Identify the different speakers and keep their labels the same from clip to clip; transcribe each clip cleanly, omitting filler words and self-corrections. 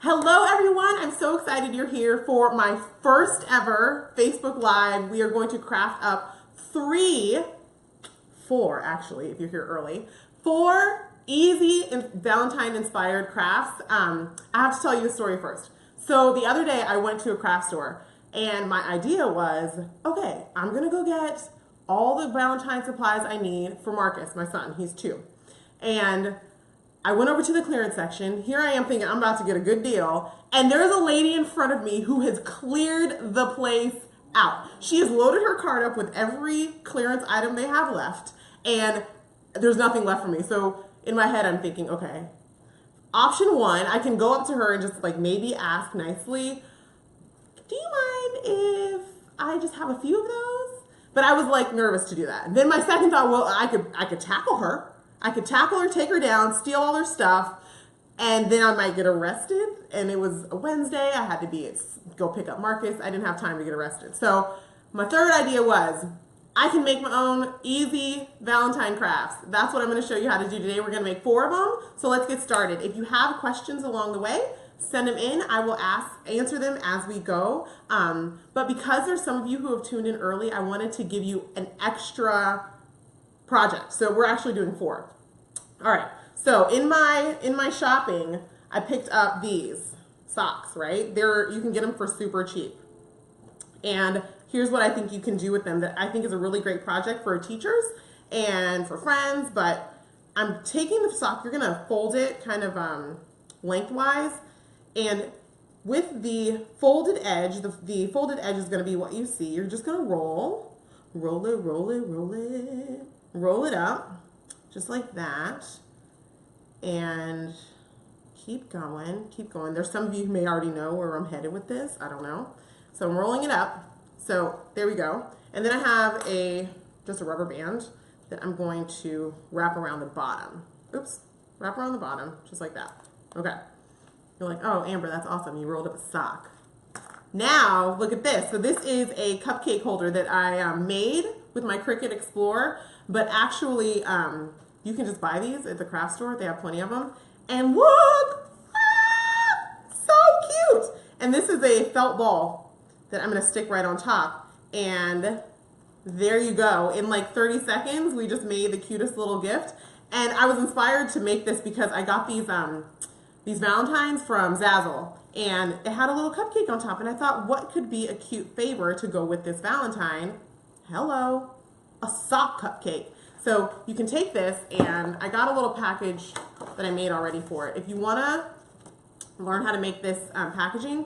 Speaker 1: Hello everyone, I'm so excited you're here for my first ever Facebook Live. We are going to craft up four actually, if you're here early, four easy Valentine-inspired crafts. I have to tell you a story first. So the other day I went to a craft store and my idea was, okay, I'm gonna go get all the Valentine supplies I need for Marcus, my son, he's 2. And I went over to the clearance section. Here I am thinking I'm about to get a good deal. And there's a lady in front of me who has cleared the place out. She has loaded her cart up with every clearance item they have left. And there's nothing left for me. So in my head, I'm thinking, okay, option 1, I can go up to her and just like maybe ask nicely, do you mind if I just have a few of those? But I was like nervous to do that. And then my second thought, well, I could tackle her. I could tackle her, take her down, steal all her stuff, and then I might get arrested. And it was a Wednesday. I had to go pick up Marcus. I didn't have time to get arrested. So my third idea was I can make my own easy Valentine crafts. That's what I'm going to show you how to do today. We're going to make 4 of them. So let's get started. If you have questions along the way, send them in. I will answer them as we go. But because there's some of you who have tuned in early, I wanted to give you an extra project. So we're actually doing 4. All right. So in my shopping, I picked up these socks, right? You can get them for super cheap. And here's what I think you can do with them that I think is a really great project for teachers and for friends. But I'm taking the sock, you're going to fold it kind of lengthwise. And with the folded edge, the folded edge is going to be what you see. You're just going to roll it up just like that, and keep going. There's some of you who may already know where I'm headed with this. I don't know. So I'm rolling it up. So there we go. And then I have just a rubber band that I'm going to wrap around the bottom. Oops, wrap around the bottom, just like that. Okay. You're like, oh, Amber, that's awesome. You rolled up a sock. Now, look at this. So this is a cupcake holder that I made with my Cricut Explorer, but actually you can just buy these at the craft store. They have plenty of them. And look, so cute. And this is a felt ball that I'm going to stick right on top. And there you go. In like 30 seconds, we just made the cutest little gift. And I was inspired to make this because I got these Valentines from Zazzle, and it had a little cupcake on top, and I thought, what could be a cute favor to go with this Valentine? Hello, a sock cupcake. So you can take this, and I got a little package that I made already for it. If you want to learn how to make this packaging,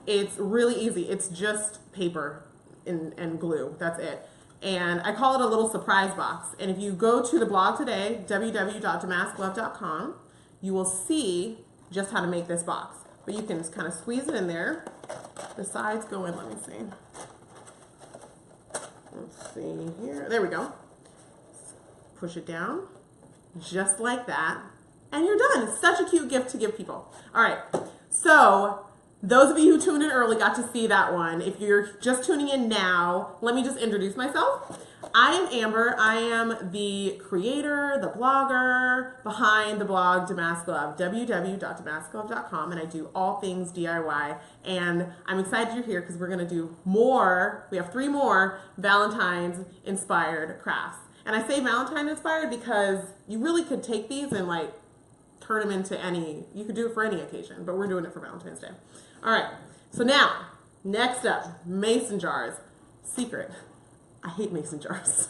Speaker 1: it's really easy. It's just paper and glue. That's it. And I call it a little surprise box. And if you go to the blog today, www.damasklove.com, you will see just how to make this box. But you can just kind of squeeze it in there. The sides go in, let me see. Let's see here. There we go. Push it down, just like that. And you're done. It's such a cute gift to give people. All right, so those of you who tuned in early got to see that one. If you're just tuning in now, let me just introduce myself. I am Amber. I am the creator, the blogger behind the blog Damask Love, www.damasklove.com, and I do all things DIY. And I'm excited you're here because we're going to do more. We have 3 more Valentine's-inspired crafts. And I say Valentine-inspired because you really could take these and like turn them into you could do it for any occasion, but we're doing it for Valentine's Day. All right, so now, next up, mason jars. Secret, I hate mason jars.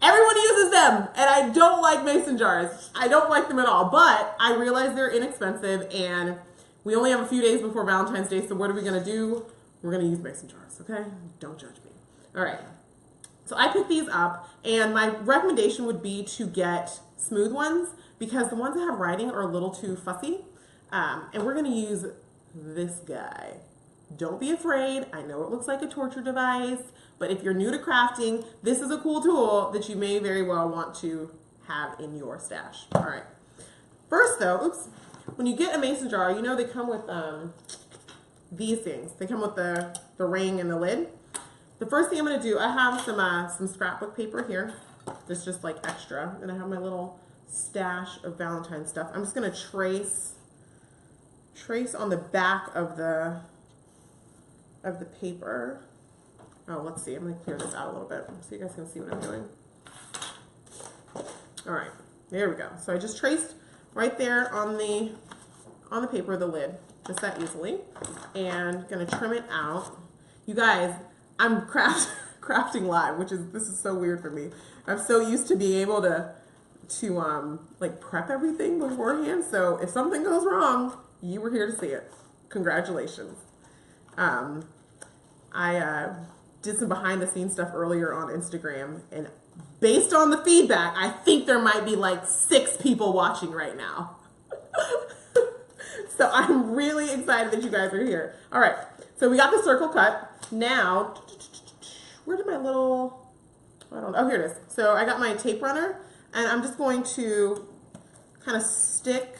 Speaker 1: Everyone uses them, and I don't like mason jars. I don't like them at all, but I realize they're inexpensive, and we only have a few days before Valentine's Day, so what are we gonna do? We're gonna use mason jars, okay? Don't judge me. All right, so I picked these up, and my recommendation would be to get smooth ones, because the ones that have writing are a little too fussy, and we're gonna use this guy. Don't be afraid. I know it looks like a torture device, but if you're new to crafting, this is a cool tool that you may very well want to have in your stash. All right. First though, oops, when you get a mason jar, you know they come with these things. They come with the ring and the lid. The first thing I'm going to do, I have some scrapbook paper here. That's just like extra. And I have my little stash of Valentine stuff. I'm just going to trace trace on the back of the paper. Oh, let's see. I'm going to clear this out a little bit so you guys can see what I'm doing. All right, there we go. So I just traced right there on the paper, the lid, just that easily, and going to trim it out. You guys, I'm crafting live, this is so weird for me. I'm so used to being able to like prep everything beforehand. So if something goes wrong, you were here to see it. Congratulations. I did some behind the scenes stuff earlier on Instagram, and based on the feedback, I think there might be like 6 people watching right now. So I'm really excited that you guys are here. All right, so we got the circle cut. Now, where did my little, I don't know, oh, here it is. So I got my tape runner, and I'm just going to kind of stick,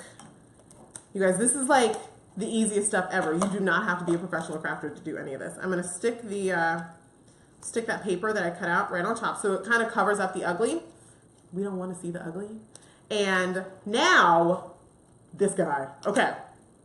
Speaker 1: you guys, this is like the easiest stuff ever. You do not have to be a professional crafter to do any of this. I'm going to stick stick that paper that I cut out right on top so it kind of covers up the ugly. We don't want to see the ugly. And now, this guy. Okay,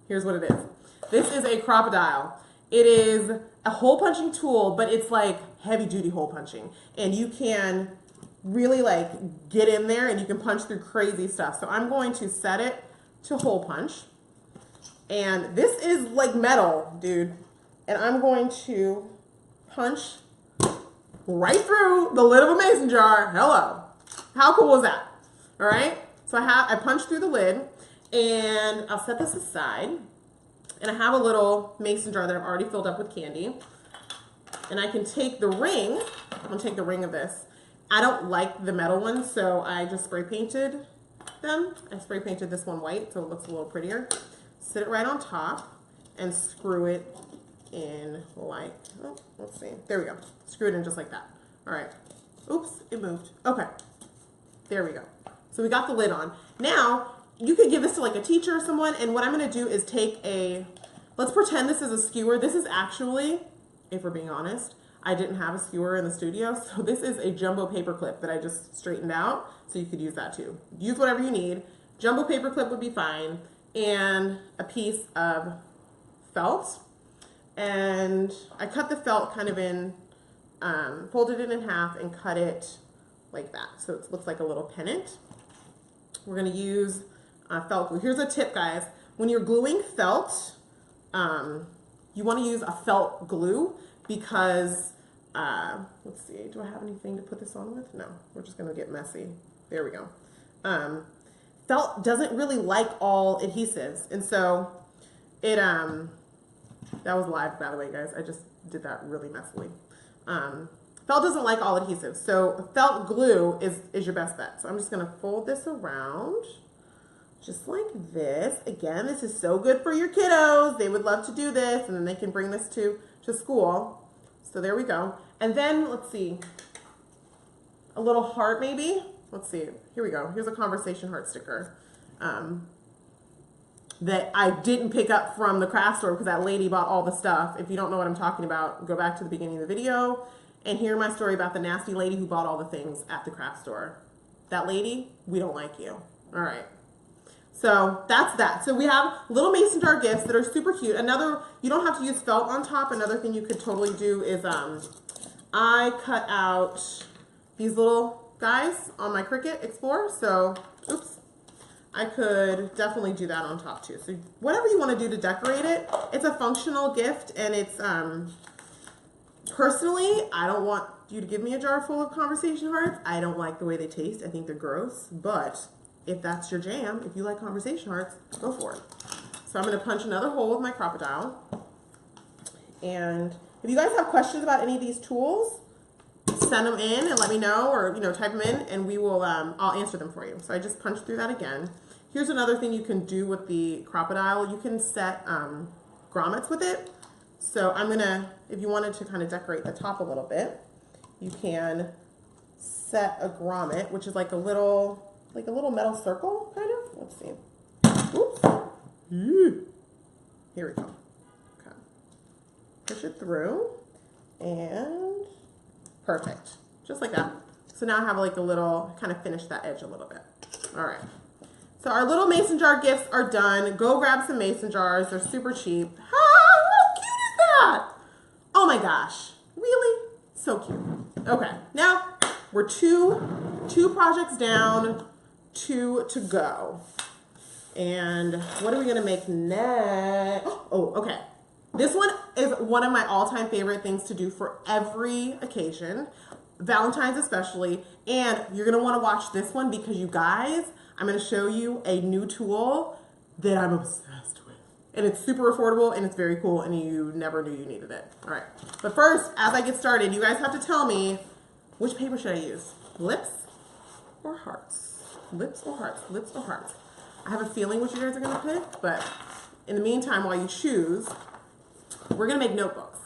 Speaker 1: here's what it is. This is a crocodile. It is a hole punching tool, but it's like heavy duty hole punching. And you can really like get in there and you can punch through crazy stuff. So I'm going to set it to hole punch. And this is like metal, dude. And I'm going to punch right through the lid of a mason jar. Hello. How cool is that? All right. So I punched through the lid, and I'll set this aside. And I have a little mason jar that I've already filled up with candy. And I can take the ring. I'm going to take the ring of this. I don't like the metal ones, so I just spray painted them. I spray painted this one white, so it looks a little prettier. Sit it right on top and screw it in like, oh, let's see. There we go. Screw it in just like that. All right. Oops, it moved. Okay. There we go. So we got the lid on. Now, you could give this to like a teacher or someone, and what I'm going to do is take let's pretend this is a skewer. This is actually, if we're being honest, I didn't have a skewer in the studio, so this is a jumbo paper clip that I just straightened out, so you could use that too. Use whatever you need. Jumbo paper clip would be fine, and a piece of felt. And I cut the felt kind of in, folded it in half and cut it like that, so it looks like a little pennant. We're going to use felt glue. Here's a tip, guys. When you're gluing felt, you want to use a felt glue because, let's see, do I have anything to put this on with? No, we're just going to get messy. There we go. Felt doesn't really like all adhesives, and so it, that was live, by the way, guys. I just did that really messily. Felt doesn't like all adhesives, so felt glue is your best bet. So I'm just going to fold this around just like this. Again, this is so good for your kiddos. They would love to do this, and then they can bring this to school. So there we go. And then, let's see, a little heart maybe. Let's see. Here we go. Here's a conversation heart sticker that I didn't pick up from the craft store because that lady bought all the stuff. If you don't know what I'm talking about, go back to the beginning of the video and hear my story about the nasty lady who bought all the things at the craft store. That lady, we don't like you. All right. So that's that. So we have little mason jar gifts that are super cute. Another, you don't have to use felt on top. Another thing you could totally do is I cut out these little guys on my Cricut Explorer. So, oops, I could definitely do that on top too. So whatever you want to do to decorate it, it's a functional gift, and it's, personally, I don't want you to give me a jar full of conversation hearts. I don't like the way they taste. I think they're gross, but if that's your jam, if you like conversation hearts, go for it. So I'm going to punch another hole with my crocodile. And if you guys have questions about any of these tools, send them in and let me know, or type them in, and we will I'll answer them for you. So I just punched through that again. Here's another thing you can do with the crocodile. You can set grommets with it. So I'm gonna, if you wanted to kind of decorate the top a little bit, you can set a grommet, which is like a little metal circle, kind of. Let's see. Oops. Here we go. Okay. Push it through, and perfect. Just like that. So now I have like a little, kind of finish that edge a little bit. All right. So our little mason jar gifts are done. Go grab some mason jars. They're super cheap. How cute is that? Oh my gosh. Really? So cute. Okay, now we're two projects down, 2 to go. And what are we gonna make next? Oh, okay. This one is one of my all-time favorite things to do for every occasion, Valentine's especially. And you're gonna wanna watch this one because you guys, I'm gonna show you a new tool that I'm obsessed with. And it's super affordable and it's very cool and you never knew you needed it. All right, but first, as I get started, you guys have to tell me, which paper should I use? Lips or hearts? Lips or hearts? Lips or hearts? I have a feeling what you guys are gonna pick, but in the meantime, while you choose, we're gonna make notebooks.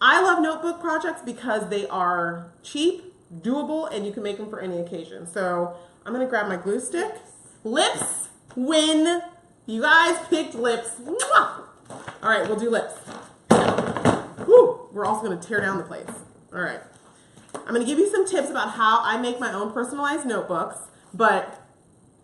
Speaker 1: I love notebook projects because they are cheap, doable, and you can make them for any occasion. So I'm gonna grab my glue stick. Lips win. You guys picked lips. Mwah! All right, we'll do lips. Woo! We're also gonna tear down the place. All right. I'm gonna give you some tips about how I make my own personalized notebooks, but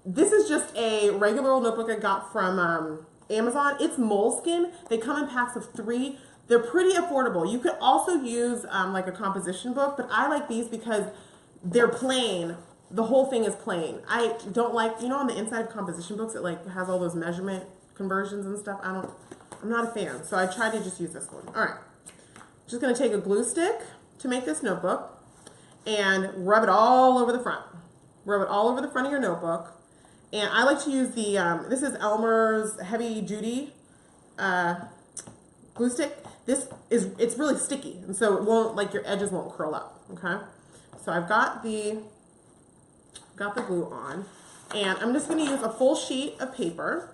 Speaker 1: this is just a regular old notebook I got from Amazon. It's moleskin. They come in packs of 3. They're pretty affordable. You could also use like a composition book, but I like these because they're plain. The whole thing is plain. I don't like, you know, on the inside of composition books, it like has all those measurement conversions and stuff. I'm not a fan. So I tried to just use this one. All right. Just gonna take a glue stick to make this notebook and rub it all over the front. Rub it all over the front of your notebook. And I like to use the, this is Elmer's heavy duty glue stick. It's really sticky. And so it won't, like your edges won't curl up, okay? So I've got the glue on. And I'm just gonna use a full sheet of paper.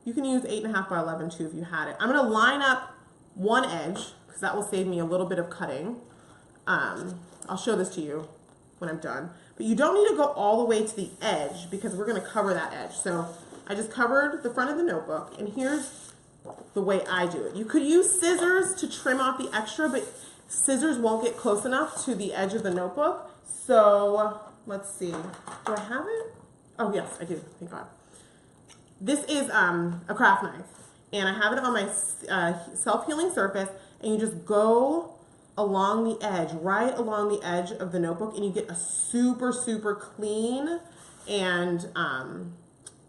Speaker 1: You can use 8.5 by 11 too if you had it. I'm gonna line up one edge because that will save me a little bit of cutting. I'll show this to you when I'm done. But you don't need to go all the way to the edge because we're gonna cover that edge. So I just covered the front of the notebook and here's the way I do it. You could use scissors to trim off the extra, but scissors won't get close enough to the edge of the notebook. So let's see, do I have it? Oh yes, I do, thank God. This is a craft knife and I have it on my self-healing surface and you just go along the edge, right along the edge of the notebook, and you get a super, super clean and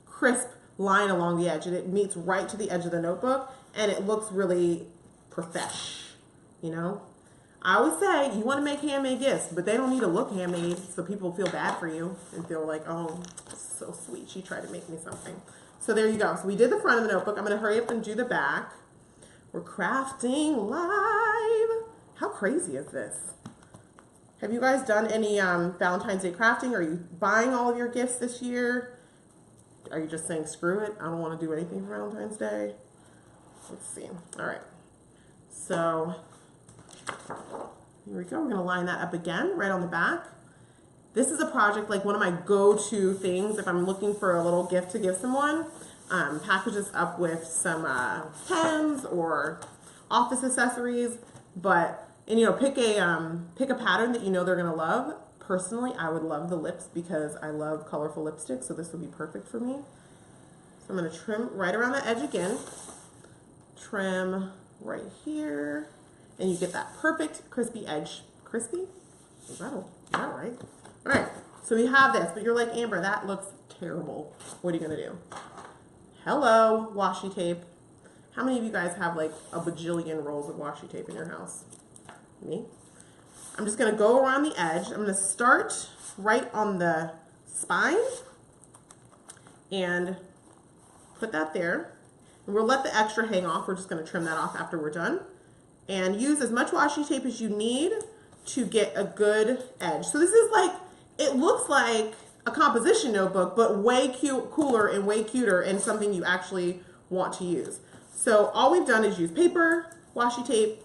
Speaker 1: crisp line along the edge, and it meets right to the edge of the notebook, and it looks really profesh, you know? I always say, you want to make handmade gifts, but they don't need to look handmade, so people feel bad for you and feel like, oh, so sweet, she tried to make me something. So there you go. So we did the front of the notebook. I'm going to hurry up and do the back. We're crafting live. How crazy is this? Have you guys done any Valentine's Day crafting? Are you buying all of your gifts this year? Are you just saying, screw it, I don't want to do anything for Valentine's Day? Let's see. All right. So here we go. We're going to line that up again right on the back. This is a project, like one of my go-to things if I'm looking for a little gift to give someone. Package this up with some pens or office accessories. And you know, pick a pattern that you know they're gonna love. Personally, I would love the lips because I love colorful lipstick, so this would be perfect for me. So I'm gonna trim right around the edge again. Trim right here, and you get that perfect crispy edge. Crispy? Is that right? All right, so we have this, but you're like, Amber, that looks terrible. What are you gonna do? Hello, washi tape. How many of you guys have like a bajillion rolls of washi tape in your house? Me. I'm just going to go around the edge. I'm going to start right on the spine and put that there. And we'll let the extra hang off. We're just going to trim that off after we're done. And use as much washi tape as you need to get a good edge. So this is like, it looks like a composition notebook, but way cooler and way cuter and something you actually want to use. So all we've done is use paper, washi tape,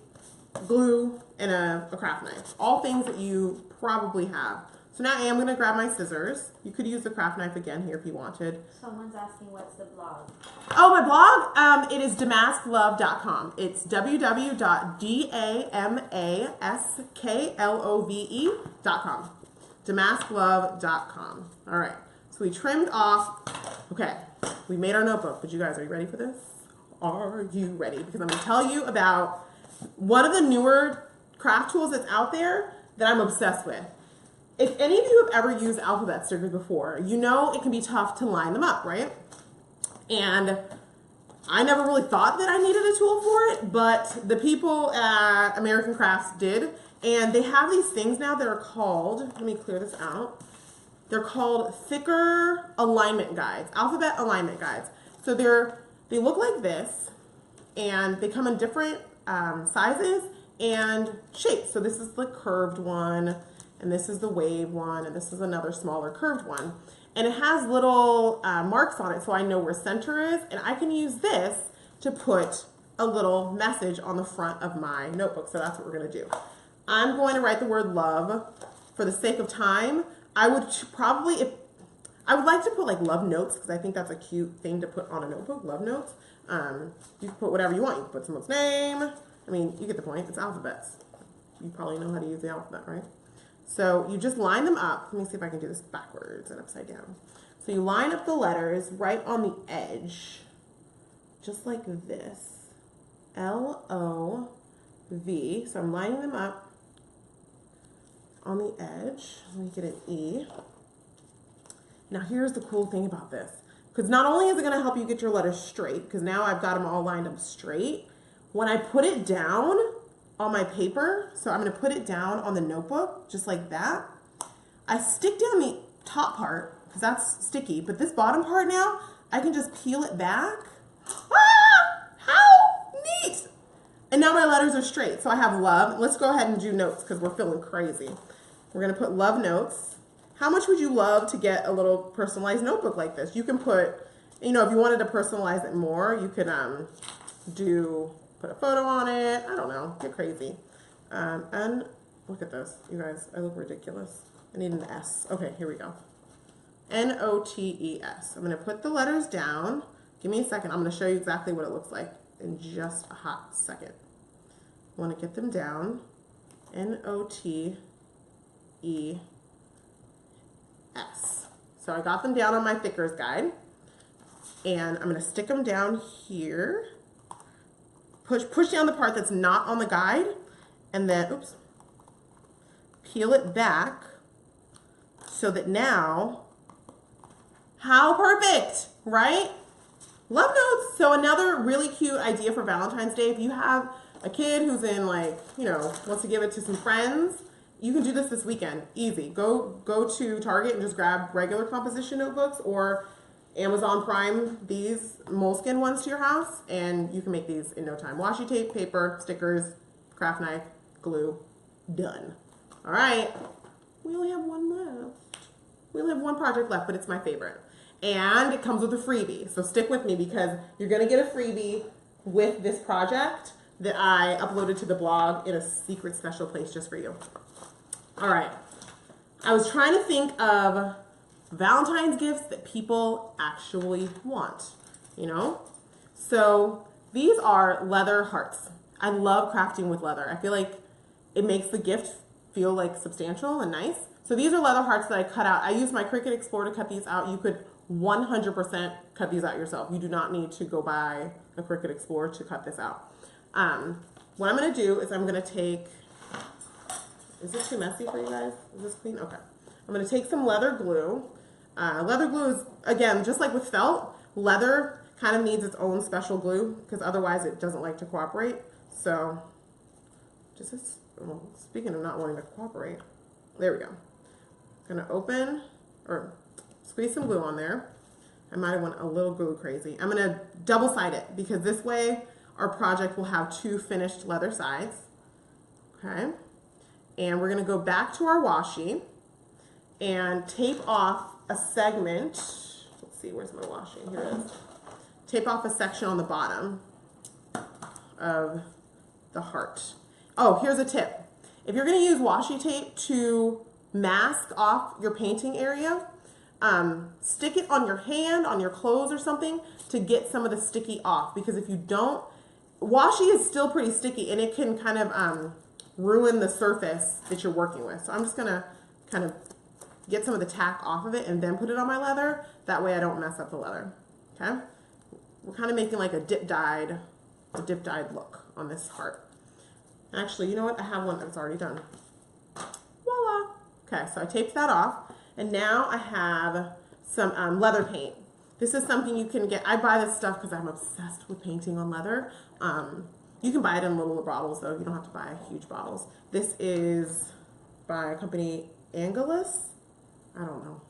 Speaker 1: glue, and a craft knife. All things that you probably have. So now I am going to grab my scissors. You could use the craft knife again here if you wanted.
Speaker 2: Someone's asking what's the blog.
Speaker 1: Oh, my blog? It is damasklove.com. It's www.damasklove.com. damasklove.com. All right. So we trimmed off. Okay. we made our notebook, but you guys, are you ready for this? Are you ready? Because I'm going to tell you about one of the newer craft tools that's out there that I'm obsessed with. If any of you have ever used alphabet stickers before, you know it can be tough to line them up, right? And I never really thought that I needed a tool for it, but the people at American Crafts did. And they have these things now that are called, let me clear this out. They're called thicker alignment guides, alphabet alignment guides. So they look like this, and they come in different sizes and shapes. So this is the curved one, and this is the wave one, and this is another smaller curved one. And it has little marks on it so I know where center is, and I can use this to put a little message on the front of my notebook. So that's what we're gonna do. I'm going to write the word love. For the sake of time, I would I would like to put like love notes, because I think that's a cute thing to put on a notebook, love notes. You can put whatever you want. You can put someone's name. I mean, you get the point. It's alphabets. You probably know how to use the alphabet, right? So you just line them up. Let me see if I can do this backwards and upside down. So you line up the letters right on the edge, just like this. L-O-V. So I'm lining them up on the edge. Let me get an E. Now here's the cool thing about this. Because not only is it going to help you get your letters straight, because now I've got them all lined up straight, when I put it down on my paper, so I'm going to put it down on the notebook, just like that, I stick down the top part, because that's sticky, but this bottom part now, I can just peel it back. Ah! How neat! And now my letters are straight, so I have love. Let's go ahead and do notes, because we're feeling crazy. We're going to put love notes. How much would you love to get a little personalized notebook like this? You can put, you know, if you wanted to personalize it more, you could put a photo on it. I don't know, get crazy. And look at this, you guys, I look ridiculous. I need an S. Okay, here we go. N-O-T-E-S. I'm gonna put the letters down. Give me a second, I'm gonna show you exactly what it looks like in just a hot second. I wanna get them down. N-O-T-E-S. So I got them down on my thickers guide, and I'm gonna stick them down here. Push down the part that's not on the guide, and then, oops, peel it back so that now, how perfect, right? Love notes. So another really cute idea for Valentine's Day, if you have a kid who's in, like, you know, wants to give it to some friends, you can do this weekend. Easy. Go to Target and just grab regular composition notebooks, or Amazon Prime these moleskin ones to your house, and you can make these in no time. Washi tape, paper, stickers, craft knife, glue, done. All right, we only have one left. We only have one project left, but it's my favorite. And it comes with a freebie, so stick with me, because you're gonna get a freebie with this project that I uploaded to the blog in a secret special place just for you. All right, I was trying to think of Valentine's gifts that people actually want, you know? So these are leather hearts. I love crafting with leather. I feel like it makes the gift feel like substantial and nice. So these are leather hearts that I cut out. I used my Cricut Explorer to cut these out. You could 100% cut these out yourself. You do not need to go buy a Cricut Explorer to cut this out. What I'm gonna do is I'm gonna take, is this too messy for you guys? Is this clean? Okay. I'm gonna take some leather glue. Leather glue is, again, just like with felt, leather kind of needs its own special glue, because otherwise it doesn't like to cooperate. So, well, speaking of not wanting to cooperate, there we go. Gonna open, or squeeze some glue on there. I might have went a little glue crazy. I'm gonna double side it, because this way our project will have two finished leather sides. Okay. And we're gonna go back to our washi and tape off a segment. Let's see, where's my washi? Here it is. Tape off a section on the bottom of the heart. Oh, here's a tip. If you're gonna use washi tape to mask off your painting area, stick it on your hand, on your clothes or something, to get some of the sticky off, because if you don't, washi is still pretty sticky and it can kind of ruin the surface that you're working with. So I'm just gonna kind of get some of the tack off of it and then put it on my leather. That way I don't mess up the leather. okay? We're kind of making like a dip dyed look on this heart. Actually, you know what? I have one that's already done. Voila. Okay, so I taped that off. And now I have some leather paint. This is something you can get. I buy this stuff because I'm obsessed with painting on leather. You can buy it in little bottles, though. You don't have to buy huge bottles. This is by a company, Angelus. I don't know.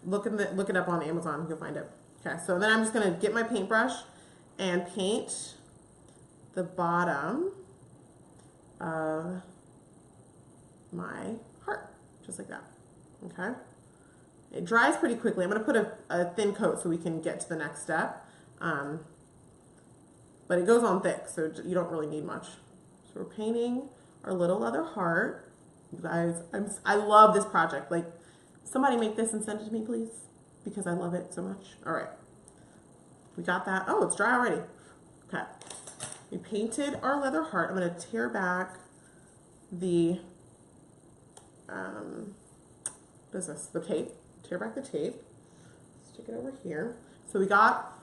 Speaker 1: Look it up on Amazon. You'll find it. Okay, so then I'm just going to get my paintbrush and paint the bottom of my heart, just like that. Okay. It dries pretty quickly. I'm going to put a thin coat so we can get to the next step. But it goes on thick, so you don't really need much. So we're painting our little leather heart. You guys, I love this project. Like, somebody make this and send it to me, please, because I love it so much. All right. We got that. Oh, it's dry already. Okay. We painted our leather heart. I'm going to tear back the, what is this? The tape. Tear back the tape. Stick it over here. So we got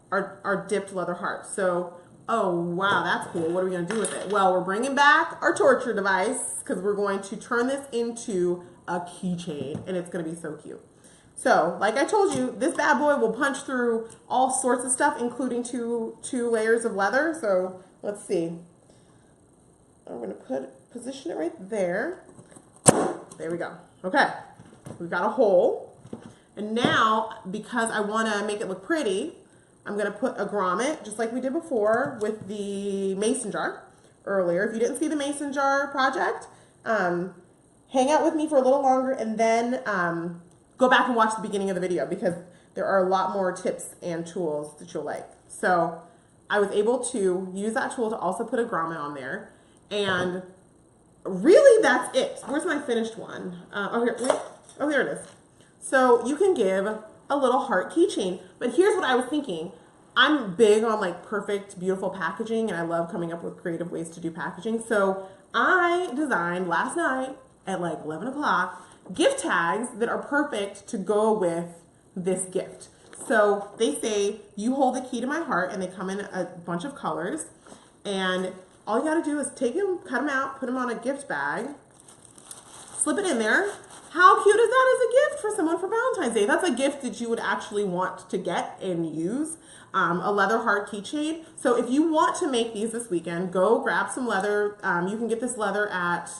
Speaker 1: our dipped leather heart. So, oh, wow, that's cool. What are we going to do with it? Well, we're bringing back our torture device because we're going to turn this into a keychain, and it's going to be so cute. So, like I told you, this bad boy will punch through all sorts of stuff, including two layers of leather. So, let's see. I'm going to position it right there. There we go. Okay. We've got a hole. And now, because I want to make it look pretty, I'm going to put a grommet, just like we did before with the mason jar earlier. If you didn't see the mason jar project, hang out with me for a little longer and then go back and watch the beginning of the video because there are a lot more tips and tools that you'll like. So I was able to use that tool to also put a grommet on there. And really, that's it. Where's my finished one? Oh, here, wait. Oh, here it is. So you can give a little heart keychain. But here's what I was thinking. I'm big on like perfect, beautiful packaging, and I love coming up with creative ways to do packaging. So I designed last night at like 11 o'clock gift tags that are perfect to go with this gift. So they say, you hold the key to my heart, and they come in a bunch of colors. And all you got to do is take them, cut them out, put them on a gift bag, slip it in there. How cute is that as a gift for someone for Valentine's Day? That's a gift that you would actually want to get and use. A leather heart keychain. So if you want to make these this weekend, go grab some leather. You can get this leather at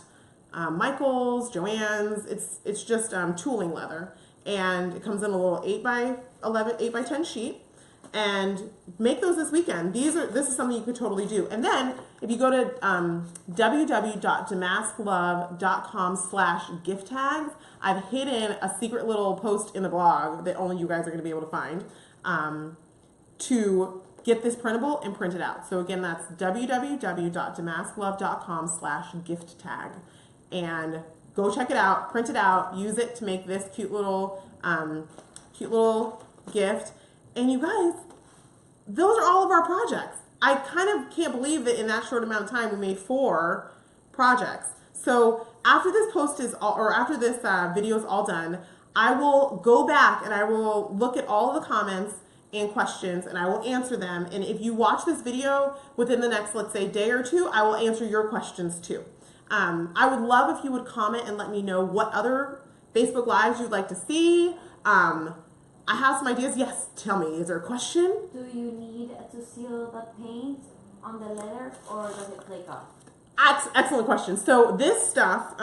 Speaker 1: Michael's, Joann's. It's just tooling leather. And it comes in a little 8x10 sheet. And make those this weekend. This is something you could totally do. And then if you go to www.damasklove.com/gift tags, I've hidden a secret little post in the blog that only you guys are going to be able to find to get this printable and print it out. So again, that's www.damasklove.com/gift tag. And go check it out, print it out, use it to make this cute little gift. And you guys, those are all of our projects. I kind of can't believe that in that short amount of time we made 4 projects. So after this post is all, or after this video is all done, I will go back and I will look at all of the comments and questions and I will answer them. And if you watch this video within the next, let's say, day or 2, I will answer your questions too. I would love if you would comment and let me know what other Facebook Lives you'd like to see. I have some ideas. Yes, tell me. Is there a question?
Speaker 2: Do you need to seal the paint on the leather or does it flake off?
Speaker 1: Excellent question. So this stuff,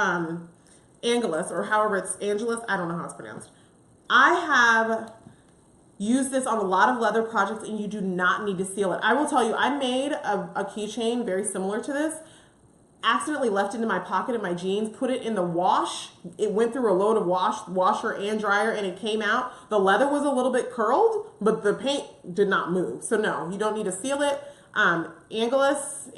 Speaker 1: Angelus, or however it's Angelus, I don't know how it's pronounced. I have used this on a lot of leather projects and you do not need to seal it. I will tell you, I made a keychain very similar to this. Accidentally left it in my pocket of my jeans, put it in the wash. It went through a load of washer and dryer and it came out. The leather was a little bit curled, but the paint did not move. So no, you don't need to seal it. Angelus,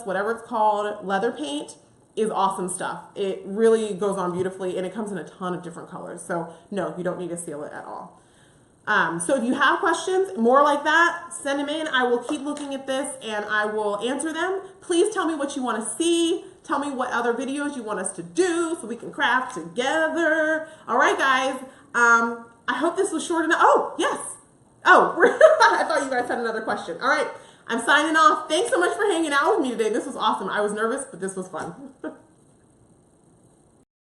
Speaker 1: whatever it's called, leather paint is awesome stuff. It really goes on beautifully and it comes in a ton of different colors. So no, you don't need to seal it at all. So if you have questions, more like that, send them in. I will keep looking at this and I will answer them. Please tell me what you want to see. Tell me what other videos you want us to do so we can craft together. All right, guys. I hope this was short enough. Oh, yes. Oh, I thought you guys had another question. All right. I'm signing off. Thanks so much for hanging out with me today. This was awesome. I was nervous, but this was fun.